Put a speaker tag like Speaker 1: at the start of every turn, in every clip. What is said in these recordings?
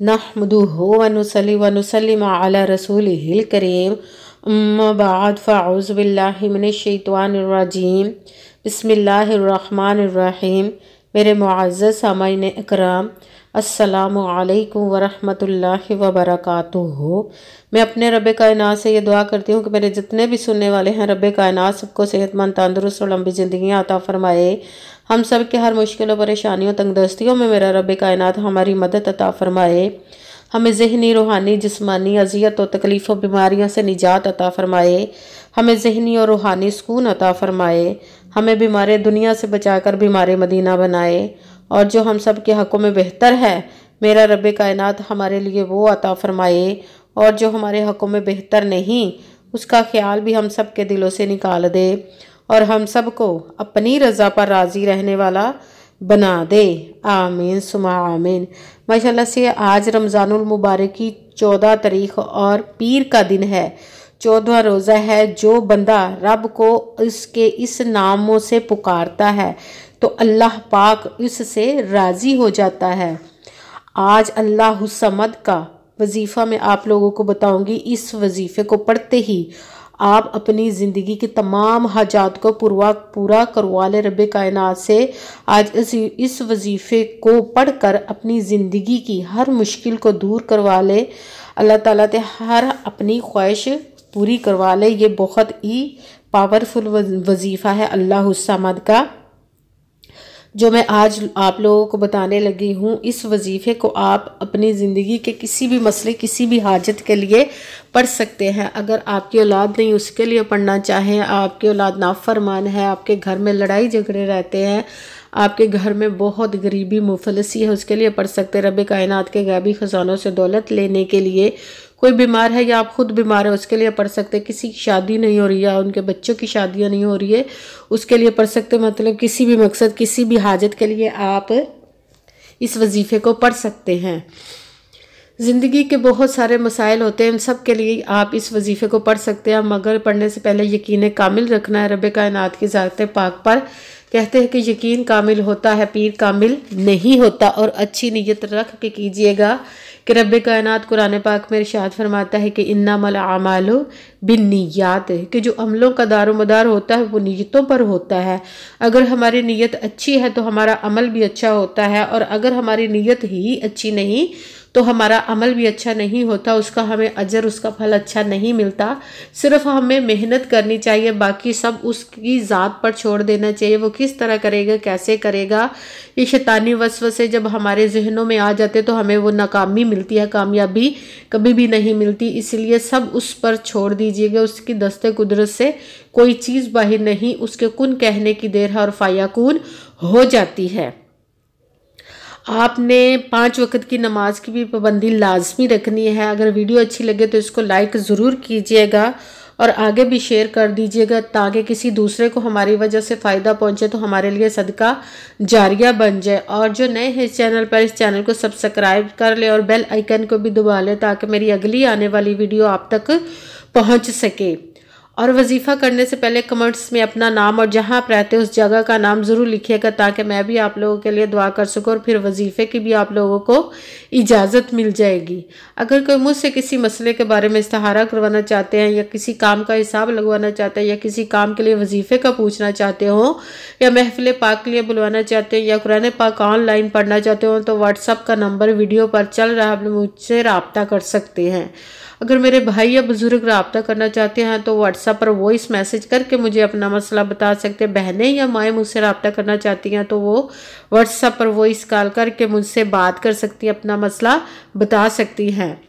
Speaker 1: नहमदुहु व नुसल्ली व नुसल्लिमु अला रसूलिहिल करीम अम्मा बाद फ़अऊज़ु बिल्लाहि मिनश शैतानिर रजीम बिस्मिल्लाहिर रहमानिर रहीम। मेरे मुअज़्ज़ज़ सामाईन इकराम, अस्सलामु अलैकुम व रहमतुल्लाहि व बरकातुहू। मैं अपने रब कायनात से ये दुआ करती हूँ कि मेरे जितने भी सुनने वाले हैं, रब कायनात सबको सेहतमंद, तंदुरुस्त और लंबी ज़िंदगी अता फरमाए। हम सब के हर मुश्किलों, परेशानियों, तंगदस्तियों में मेरा रब कायनात हमारी मदद अता फरमाए। हमें ज़हनी, रूहानी, जिस्मानी अज़ियत और तकलीफ़ों, बीमारियों से निजात अता फरमाए। हमें ज़हनी और रूहानी सुकून अता फरमाए। हमें बीमार दुनिया से बचाकर बीमार मदीना बनाए। और जो हम सब के हक़ों में बेहतर है, मेरा रब कायनात हमारे लिए वो अता फरमाए। और जो हमारे हक़ों में बेहतर नहीं, उसका ख्याल भी हम सब के दिलों से निकाल दे और हम सब को अपनी रज़ा पर राज़ी रहने वाला बना दे। आमीन सुमा आमीन। माशाल्लाह से आज रमज़ानुल मुबारक की 14 तारीख और पीर का दिन है। 14वां रोज़ा है। जो बंदा रब को इसके इस नामों से पुकारता है तो अल्लाह पाक इससे राज़ी हो जाता है। आज अल्लाह समद का वजीफ़ा मैं आप लोगों को बताऊंगी। इस वजीफ़े को पढ़ते ही आप अपनी ज़िंदगी की तमाम हाजात को पूरा करवा ले रब कायनात से। आज इस वजीफ़े को पढ़कर अपनी ज़िंदगी की हर मुश्किल को दूर करवा ले। अल्लाह ताला ते हर अपनी ख्वाहिश पूरी करवा ले। ये बहुत ही पावरफुल वजीफ़ा है अल्लाह समद का, जो मैं आज आप लोगों को बताने लगी हूँ। इस वजीफ़े को आप अपनी ज़िंदगी के किसी भी मसले, किसी भी हाजत के लिए पढ़ सकते हैं। अगर आपकी औलाद नहीं, उसके लिए पढ़ना चाहें, आपकी औलाद नाफरमान है, आपके घर में लड़ाई झगड़े रहते हैं, आपके घर में बहुत गरीबी मुफलसी है, उसके लिए पढ़ सकते हैं। रब कायनात के गैबी ख़जानों से दौलत लेने के लिए, कोई बीमार है या आप खुद बीमार है, उसके लिए पढ़ सकते हैं। किसी की शादी नहीं हो रही है, उनके बच्चों की शादियां नहीं हो रही है, उसके लिए पढ़ सकते हैं। मतलब किसी भी मकसद, किसी भी हाजत के लिए आप इस वजीफ़े को पढ़ सकते हैं। ज़िंदगी के बहुत सारे मसाइल होते हैं, इन सब के लिए आप इस वजीफ़े को पढ़ सकते हैं, मगर पढ़ने से पहले यकीन कामिल रखना है रब कायनात की ज़ात पाक पर। कहते हैं कि यकीन कामिल होता है, पीर कामिल नहीं होता। और अच्छी नीयत रख के कीजिएगा कि रब कायनात कुरान पाक में इरशाद फरमाता है कि इन्नमल आमालु बिन्नियात, कि जो अमलों का दारोमदार होता है वो नीयतों पर होता है। अगर हमारी नीयत अच्छी है तो हमारा अमल भी अच्छा होता है, और अगर हमारी नीयत ही अच्छी नहीं तो हमारा अमल भी अच्छा नहीं होता, उसका हमें अजर, उसका फल अच्छा नहीं मिलता। सिर्फ हमें मेहनत करनी चाहिए, बाकी सब उसकी ज़ात पर छोड़ देना चाहिए। वो किस तरह करेगा, कैसे करेगा, ये शैतानी वसवसे जब हमारे जहनों में आ जाते तो हमें वो नाकामी मिलती है, कामयाबी कभी भी नहीं मिलती। इसलिए सब उस पर छोड़ दीजिएगा। उसकी दस्ते कुदरत से कोई चीज़ बाहर नहीं, उसके कुन कहने की देर है और फायाकुन हो जाती है। आपने 5 वक्त की नमाज की भी पाबंदी लाजमी रखनी है। अगर वीडियो अच्छी लगे तो इसको लाइक ज़रूर कीजिएगा और आगे भी शेयर कर दीजिएगा, ताकि किसी दूसरे को हमारी वजह से फ़ायदा पहुंचे तो हमारे लिए सदका जारिया बन जाए। और जो नए हैं इस चैनल पर, इस चैनल को सब्सक्राइब कर ले और बेल आइकन को भी दबा ले, ताकि मेरी अगली आने वाली वीडियो आप तक पहुँच सके। और वजीफ़ा करने से पहले कमेंट्स में अपना नाम और जहाँ आप रहते हैं उस जगह का नाम ज़रूर लिखिएगा, ताकि मैं भी आप लोगों के लिए दुआ कर सकूँ और फिर वजीफ़े की भी आप लोगों को इजाज़त मिल जाएगी। अगर कोई मुझसे किसी मसले के बारे में इस्तिहारा करवाना चाहते हैं, या किसी काम का हिसाब लगवाना चाहते हैं, या किसी काम के लिए वजीफ़े का पूछना चाहते हो, या महफिल पाक के लिए बुलवाना चाहते हैं, या कुरान पाक ऑनलाइन पढ़ना चाहते हो, तो व्हाट्सअप का नंबर वीडियो पर चल रहा है, आप मुझसे रब्ता कर सकते हैं। अगर मेरे भाई या बुजुर्ग रब्ता करना चाहते हैं तो व्हाट्सएप पर वॉइस मैसेज करके मुझे अपना मसला बता सकते हैं। बहनें या माएँ मुझसे रब्ता करना चाहती हैं तो वो व्हाट्सएप पर वॉइस कॉल करके मुझसे बात कर सकती हैं, अपना मसला बता सकती हैं।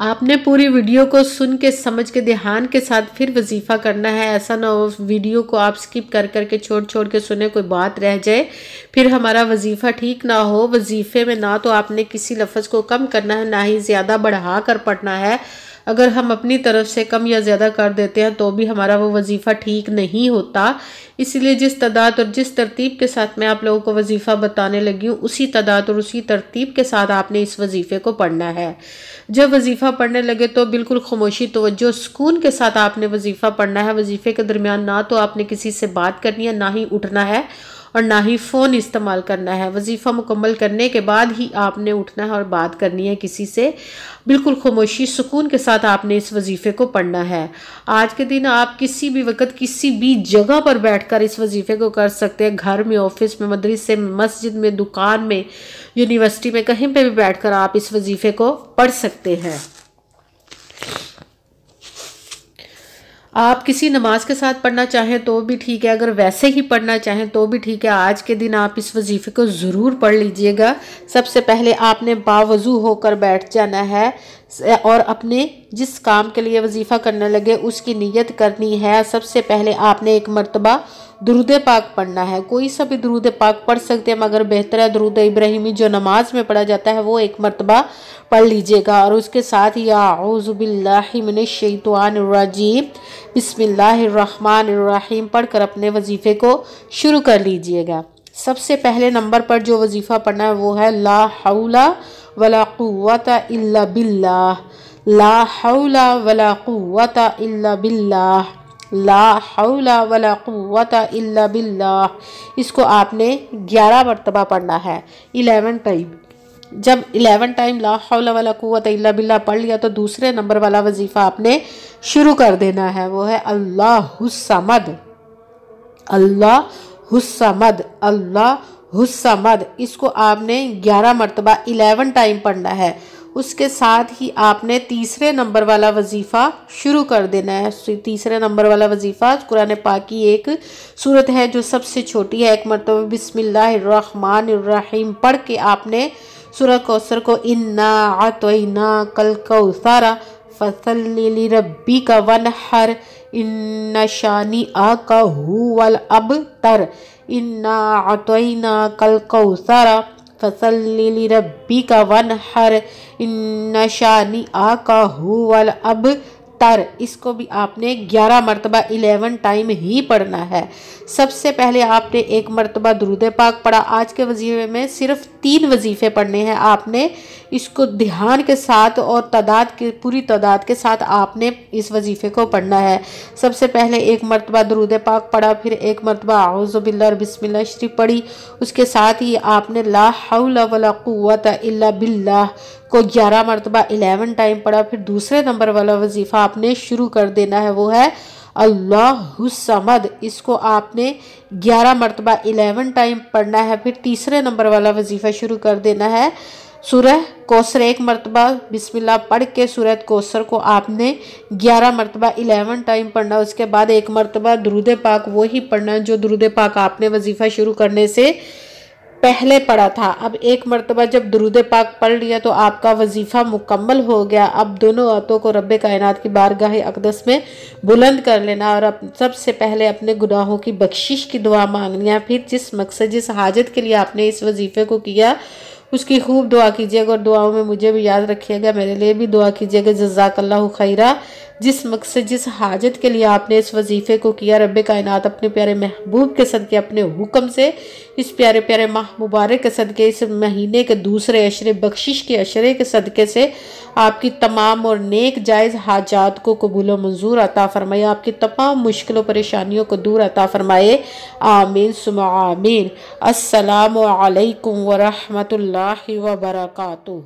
Speaker 1: आपने पूरी वीडियो को सुन के, समझ के, ध्यान के साथ फिर वजीफ़ा करना है। ऐसा ना हो वीडियो को आप स्किप कर करके छोड़ के सुने, कोई बात रह जाए, फिर हमारा वजीफ़ा ठीक ना हो। वजीफ़े में ना तो आपने किसी लफ्ज़ को कम करना है, ना ही ज़्यादा बढ़ा कर पढ़ना है। अगर हम अपनी तरफ से कम या ज़्यादा कर देते हैं तो भी हमारा वो वजीफ़ा ठीक नहीं होता। इसलिए जिस तादाद और जिस तरतीब के साथ मैं आप लोगों को वजीफ़ा बताने लगी हूँ, उसी तादाद और उसी तरतीब के साथ आपने इस वजीफ़े को पढ़ना है। जब वजीफ़ा पढ़ने लगे तो बिल्कुल खामोशी, तवज्जो, सुकून के साथ आपने वजीफ़ा पढ़ना है। वजीफ़े के दरमियान ना तो आपने किसी से बात करनी है, ना ही उठना है, اور نہ ہی فون استعمال کرنا ہے۔ وظیفہ مکمل کرنے کے بعد ہی آپ نے اٹھنا ہے اور بات کرنی ہے کسی سے، بالکل خاموشی سکون کے ساتھ آپ نے اس وظیفے کو پڑھنا ہے۔ آج کے دن آپ کسی بھی وقت کسی بھی جگہ پر بیٹھ کر اس وظیفے کو کر سکتے ہیں، گھر میں، آفس میں، مدرسے میں، مسجد میں، دکان میں، یونیورسٹی میں، کہیں پہ بھی بیٹھ کر آپ اس وظیفے کو پڑھ سکتے ہیں۔ آپ کسی نماز کے ساتھ پڑھنا چاہیں تو بھی ٹھیک ہے، اگر ویسے ہی پڑھنا چاہیں تو بھی ٹھیک ہے۔ آج کے دن آپ اس وظیفے کو ضرور پڑھ لیجئے گا۔ سب سے پہلے آپ نے باوضو ہو کر بیٹھ جانا ہے اور اپنے جس کام کے لیے وظیفہ کرنے لگے اس کی نیت کرنی ہے۔ سب سے پہلے آپ نے ایک مرتبہ درود پاک پڑھنا ہے، کوئی سا بھی درود پاک پڑھ سکتے ہیں، مگر بہتر ہے درود ابراہیمی جو نماز میں پڑھا جاتا ہے وہ ایک مرتبہ پڑھ لیجئے گا، اور اس کے ساتھ ہی اعوذ باللہ من الشیطان الرجیم بسم اللہ الرحمن الرحیم پڑھ کر اپنے وظیفے کو شروع کر لیجئے گا۔ سب سے پہلے نمبر پر جو وظیفہ پڑھنا ہے وہ ہے لا حول ولا قوت الا باللہ، لا حول ولا قوت الا باللہ، لا حول ولا قوت الا باللہ۔ اس کو آپ نے 11 مرتبہ پڑھنا ہے، 11 ٹائم۔ جب 11 ٹائم لا حول ولا قوت الا باللہ پڑھ لیا تو دوسرے نمبر والا وظیفہ آپ نے شروع کر دینا ہے، وہ ہے اللہ الصمد، اللہ الصمد، اللہ الصمد۔ اس کو آپ نے 11 مرتبہ 11 ٹائم پڑھنا ہے۔ اس کے ساتھ ہی آپ نے تیسرے نمبر والا وظیفہ شروع کر دینا ہے۔ تیسرے نمبر والا وظیفہ قرآن پاک کی ایک سورت ہے جو سب سے چھوٹی ہے، ایک مرتبہ بسم اللہ الرحمن الرحیم پڑھ کے آپ نے سورہ کوثر کو انا اعطیناک الکوثر فصلی لربک وانحر ان شانئک ھو الابتر، انا اعطیناک الکوثر فصلی لربک وانحر ان شانئک ھو الابتر۔ اس کو بھی آپ نے 11 مرتبہ 11 ٹائم ہی پڑھنا ہے۔ سب سے پہلے آپ نے ایک مرتبہ درود پاک پڑھا۔ آج کے وظیفے میں صرف 3 وظیفے پڑھنے ہیں، آپ نے اس کو دھیان کے ساتھ اور پوری تعداد کے ساتھ آپ نے اس وظیفے کو پڑھنا ہے۔ سب سے پہلے ایک مرتبہ درود پاک پڑھا، پھر ایک مرتبہ اعوذ باللہ اور بسم اللہ شریف پڑھی، اس کے ساتھ ہی آپ نے لا حول ولا قوت الا باللہ کو 11 مرتبہ 11 ٹائم پڑھا۔ پھر دوسرے نمبر والا وظیفہ آپ نے شروع کر دینا ہے، وہ ہے اللہ الصمد۔ اس کو آپ نے 11 مرتبہ 11 ٹائم پڑھنا ہے۔ پھر تیسرے نمبر والا وظیفہ شروع کر دینا ہے، سورہ کوثر ایک مرتبہ بسم اللہ پڑھ کے سورہ کوثر کو آپ نے 11 مرتبہ 11 ٹائم پڑھنا۔ اس کے بعد ایک مرتبہ درود پاک وہی پڑھنا جو درود پاک آپ نے وظیفہ شروع کرنے سے پہلے پڑھا تھا۔ اب ایک مرتبہ جب درود پاک پڑھ لیا تو آپ کا وظیفہ مکمل ہو گیا۔ اب دونوں ہاتھوں کو رب کائنات کی بارگاہ اقدس میں بلند کر لینا اور سب سے پہلے اپنے گناہوں کی بخشش کی دعا مانگنی ہے۔ پھر جس مقصد جس حاجت کے لیے آپ نے اس وظیفے کو کیا اس کی خوب دعا کیجیے گا، اور دعاؤں میں مجھے بھی یاد رکھیے گا، میرے لیے بھی دعا کیجیے گا۔ جزاک اللہ خیرہ۔ جس مقصد جس حاجت کے لیے آپ نے اس وظیفے کو کیا، رب کائنات اپنے پیارے محبوب کے صدقے اپنے حکم سے اس پیارے پیارے ماہ مبارک کے صدقے، اس مہینے کے دوسرے عشرے بخشش کے عشرے کے صدقے سے آپ کی تمام اور نیک جائز حاجات کو قبول و منظور عطا فرمائے، آپ کی تمام مشکل و پریشانیوں کو دور عطا فرمائے، آمین ثم آمین۔ السلام علیکم ورحمۃ اللہ وبرکاتہ۔